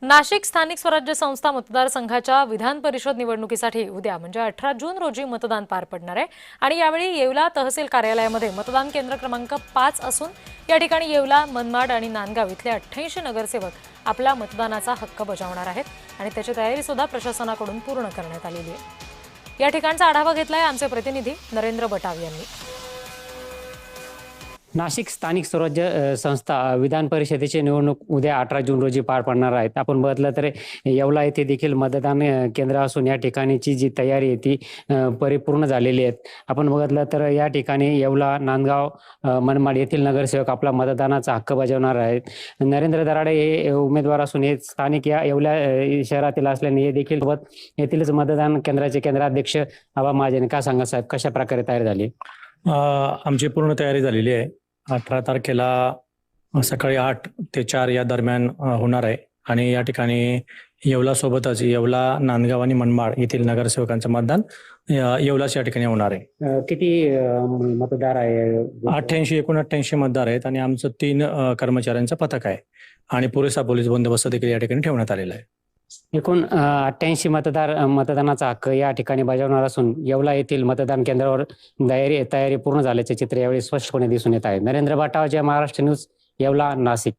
नाशिक स्थानिक स्वराज्य संस्था मतदारसंघाच्या विधान परिषद निवडणुकीसाठी उद्या म्हणजे 18 जून रोजी मतदान पार पडणार आहे आणि यावेळी येवला तहसील कार्यालयामध्ये मतदान केंद्र क्रमांक 5 असून या ठिकाणी येवला, मनमाड आणि नांदगाव इथले 88 नगरसेवक आपला मतदानाचा हक्क बजावणार आहेत आणि त्याची तयारी सुद्धा प्रशासनाकडून पूर्ण करण्यात आलेली आहे। या ठिकाणचा आढावा घेतलाय आमचे प्रतिनिधी नरेंद्र बटाव यांनी। नाशिक स्थानिक स्वराज्य संस्था विधान परिषदेची निवडणूक उद्या 18 जून रोजी पार पडणार आहेत। आपण बघितलं तर येवला येथे देखील मतदान केंद्र असून या ठिकाणची जी तयारी आहे ती परिपूर्ण झालेली आहे। आपण बघितलं तर या ठिकाणी येवला, नांदगाव, मनमाड येथील नगरसेवक आपला मतदानाचा हक्क बजावणार आहेत। नरेंद्र दराडे हे उमेदवार असून हे स्थानिक या येवला शहरातील असल्याने हे देखील सोबत येथीलच मतदान केंद्राचे केंद्राध्यक्ष आबा महाजन का सांगा साहेब, कशा प्रकारे तयारी झाली? आमची पूर्ण तयारी झालेली आहे। 18 तारखेला सकाळी 8 ते 4 या दरम्यान होणार आहे आणि या ठिकाणी येवला सोबतच येवला, नांदगाव आणि मनमाड येथील नगरसेवकांचं मतदान येवलाच या ठिकाणी होणार आहे। किती मतदार आहे? 88 मतदार आहेत आणि आमचं 3 कर्मचाऱ्यांचं पथक आहे आणि पुरेसा पोलीस बंदोबस्त देखील या ठिकाणी ठेवण्यात आलेला आहे। एकूण 88 मतदानाचा हक्क या ठिकाणी बजावणार असून येवला येथील मतदान केंद्रावर तयारी पूर्ण झाल्याचे चित्र यावेळी स्पष्टपणे दिसून येत आहे। नरेंद्र बटाव, महाराष्ट्र न्यूज, येवला, नाशिक।